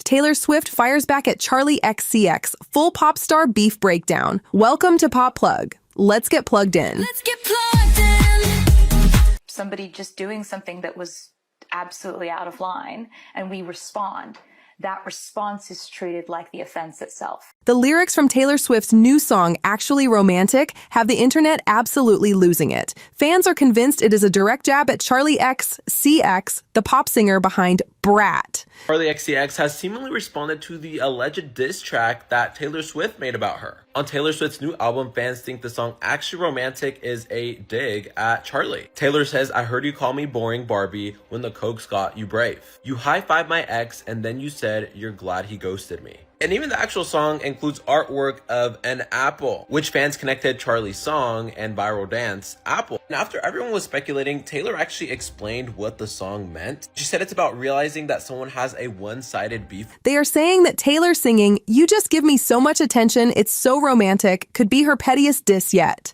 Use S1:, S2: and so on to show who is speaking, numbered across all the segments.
S1: Taylor Swift fires back at Charli XCX, full pop star beef breakdown. Welcome to PopPlug. Let's get plugged in.
S2: Let's get plugged in.
S3: Somebody just doing something that was absolutely out of line, and we respond. That response is treated like the offense itself.
S1: The lyrics from Taylor Swift's new song, Actually Romantic, have the internet absolutely losing it. Fans are convinced it is a direct jab at Charli X.C.X, the pop singer behind Brat.
S4: Charli XCX has seemingly responded to the alleged diss track that Taylor Swift made about her. On Taylor Swift's new album, fans think the song Actually Romantic is a dig at Charli. Taylor says, "I heard you call me boring Barbie when the cokes got you brave. You high-fived my ex and then you said you're glad he ghosted me." And even the actual song includes artwork of an apple, which fans connected Charli's song and viral dance, Apple. And after everyone was speculating, Taylor actually explained what the song meant. She said it's about realizing that someone has a one-sided beef.
S1: They are saying that Taylor singing, "You just give me so much attention, it's so romantic," could be her pettiest diss yet.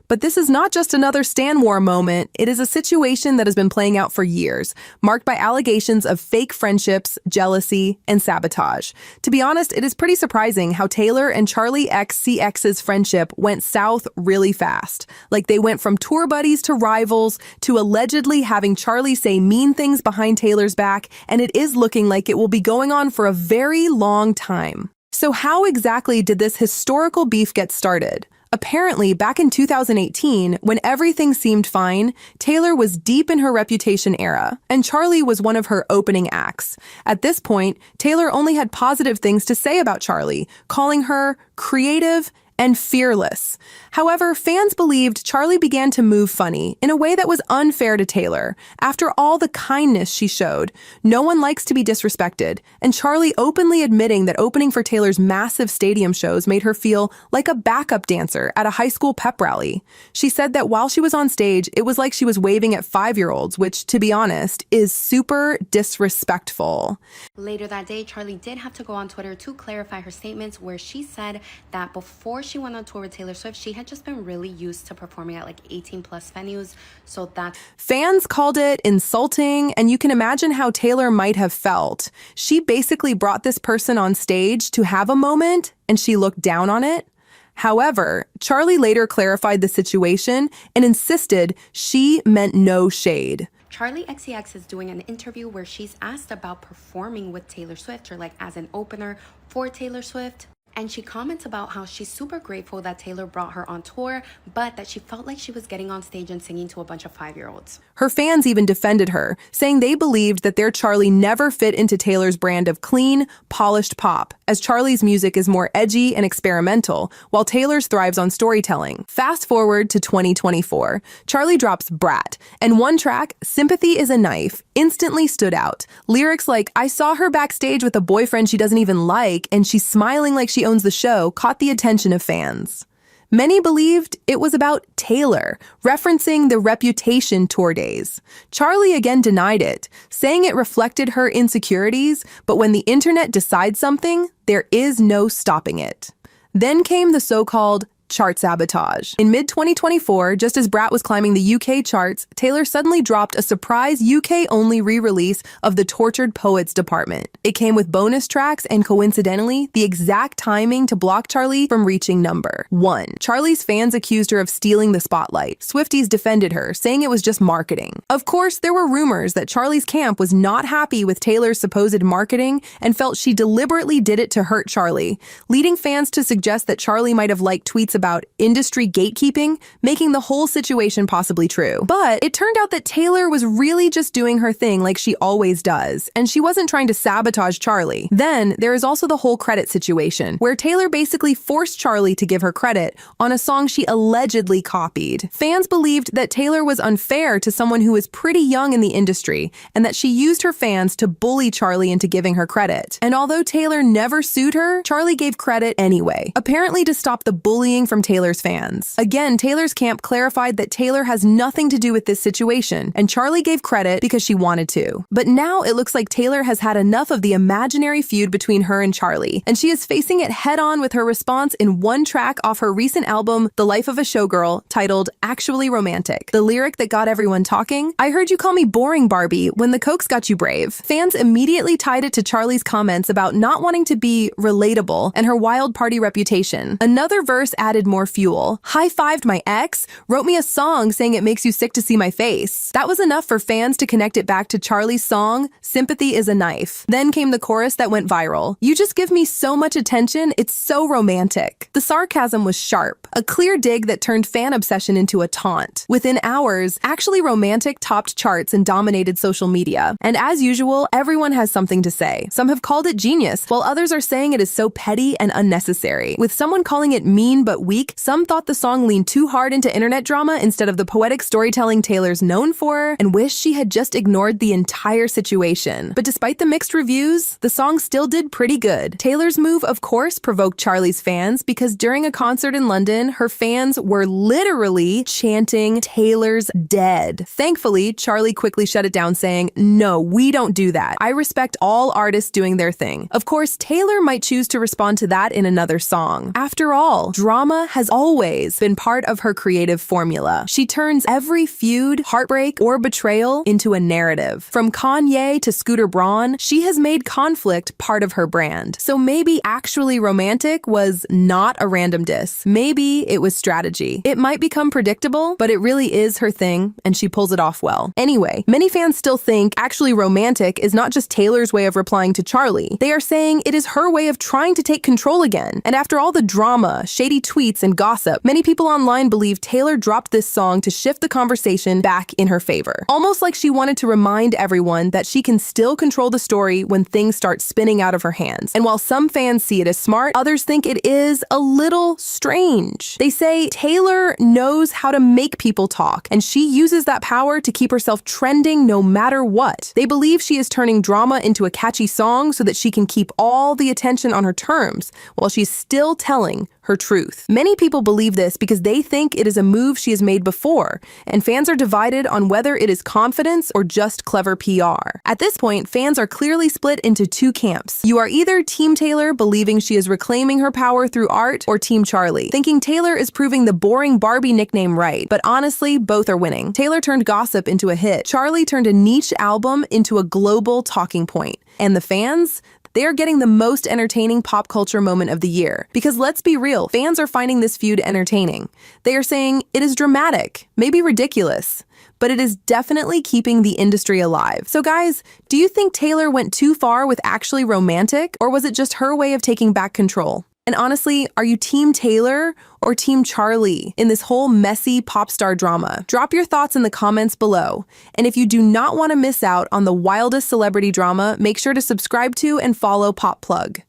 S1: But this is not just another Stan War moment, it is a situation that has been playing out for years, marked by allegations of fake friendships, jealousy, and sabotage. To be honest, it is pretty surprising how Taylor and Charli XCX's friendship went south really fast. Like they went from tour buddies to rivals to allegedly having Charli say mean things behind Taylor's back, and it is looking like it will be going on for a very long time. So how exactly did this historical beef get started? Apparently, back in 2018, when everything seemed fine, Taylor was deep in her Reputation era, and Charli was one of her opening acts. At this point, Taylor only had positive things to say about Charli, calling her creative and fearless. However, fans believed Charli began to move funny in a way that was unfair to Taylor. After all the kindness she showed, no one likes to be disrespected, and Charli openly admitting that opening for Taylor's massive stadium shows made her feel like a backup dancer at a high school pep rally. She said that while she was on stage, it was like she was waving at 5-year-olds, which, to be honest, is super disrespectful.
S5: Later that day, Charli did have to go on Twitter to clarify her statements, where she said that before she went on tour with Taylor Swift, she had just been really used to performing at like 18+ venues, so that
S1: fans called it insulting, and you can imagine how Taylor might have felt. She basically brought this person on stage to have a moment, and she looked down on it. However, Charli later clarified the situation and insisted she meant no shade.
S5: Charli XCX is doing an interview where she's asked about performing with Taylor Swift, or like as an opener for Taylor Swift. And she comments about how she's super grateful that Taylor brought her on tour, but that she felt like she was getting on stage and singing to a bunch of 5-year-olds.
S1: Her fans even defended her, saying they believed that their Charli never fit into Taylor's brand of clean, polished pop, as Charli's music is more edgy and experimental, while Taylor's thrives on storytelling. Fast forward to 2024, Charli drops Brat, and one track, Sympathy is a Knife, instantly stood out. Lyrics like, "I saw her backstage with a boyfriend she doesn't even like, and she's smiling like she owns the show," caught the attention of fans. Many believed it was about Taylor, referencing the Reputation tour days. Charli again denied it, saying it reflected her insecurities, but when the internet decides something, there is no stopping it. Then came the so-called chart sabotage. In mid-2024, just as Brat was climbing the UK charts, Taylor suddenly dropped a surprise UK-only re-release of the Tortured Poets department. It came with bonus tracks and, coincidentally, the exact timing to block Charli from reaching number 1. Charli's fans accused her of stealing the spotlight. Swifties defended her, saying it was just marketing. Of course, there were rumors that Charli's camp was not happy with Taylor's supposed marketing and felt she deliberately did it to hurt Charli, leading fans to suggest that Charli might have liked tweets about industry gatekeeping, making the whole situation possibly true. But it turned out that Taylor was really just doing her thing like she always does, and she wasn't trying to sabotage Charli. Then there is also the whole credit situation, where Taylor basically forced Charli to give her credit on a song she allegedly copied. Fans believed that Taylor was unfair to someone who was pretty young in the industry, and that she used her fans to bully Charli into giving her credit. And although Taylor never sued her, Charli gave credit anyway, apparently to stop the bullying coming from Taylor's fans. Again, Taylor's camp clarified that Taylor has nothing to do with this situation, and Charli gave credit because she wanted to. But now it looks like Taylor has had enough of the imaginary feud between her and Charli, and she is facing it head-on with her response in one track off her recent album, The Life of a Showgirl, titled Actually Romantic. The lyric that got everyone talking, "I heard you call me boring, Barbie, when the cokes got you brave." Fans immediately tied it to Charli's comments about not wanting to be relatable and her wild party reputation. Another verse added more fuel. "High-fived my ex, wrote me a song saying it makes you sick to see my face." That was enough for fans to connect it back to Charli's song, Sympathy is a Knife. Then came the chorus that went viral. "You just give me so much attention, it's so romantic." The sarcasm was sharp, a clear dig that turned fan obsession into a taunt. Within hours, Actually Romantic topped charts and dominated social media. And as usual, everyone has something to say. Some have called it genius, while others are saying it is so petty and unnecessary. With someone calling it mean but weak, some thought the song leaned too hard into internet drama instead of the poetic storytelling Taylor's known for, and wished she had just ignored the entire situation. But despite the mixed reviews, the song still did pretty good. Taylor's move, of course, provoked Charli's fans because during a concert in London, her fans were literally chanting, "Taylor's dead." Thankfully, Charli quickly shut it down, saying, "No, we don't do that. I respect all artists doing their thing." Of course, Taylor might choose to respond to that in another song. After all, drama has always been part of her creative formula. She turns every feud, heartbreak, or betrayal into a narrative. From Kanye to Scooter Braun, she has made conflict part of her brand. So maybe Actually Romantic was not a random diss. Maybe it was strategy. It might become predictable, but it really is her thing, and she pulls it off well. Anyway, many fans still think Actually Romantic is not just Taylor's way of replying to Charli. They are saying it is her way of trying to take control again. And after all the drama, shady tweets, and gossip, many people online believe Taylor dropped this song to shift the conversation back in her favor. Almost like she wanted to remind everyone that she can still control the story when things start spinning out of her hands. And while some fans see it as smart, others think it is a little strange. They say Taylor knows how to make people talk, and she uses that power to keep herself trending no matter what. They believe she is turning drama into a catchy song so that she can keep all the attention on her terms while she's still telling her truth. Many people believe this because they think it is a move she has made before, and fans are divided on whether it is confidence or just clever PR. At this point, fans are clearly split into two camps. You are either Team Taylor, believing she is reclaiming her power through art, or Team Charli, thinking Taylor is proving the boring Barbie nickname right. But honestly, both are winning. Taylor turned gossip into a hit. Charli turned a niche album into a global talking point. And the fans? They are getting the most entertaining pop culture moment of the year. Because let's be real, fans are finding this feud entertaining. They are saying it is dramatic, maybe ridiculous, but it is definitely keeping the industry alive. So guys, do you think Taylor went too far with Actually Romantic, or was it just her way of taking back control? And honestly, are you Team Taylor or Team Charli in this whole messy pop star drama? Drop your thoughts in the comments below. And if you do not want to miss out on the wildest celebrity drama, make sure to subscribe to and follow PopPlug.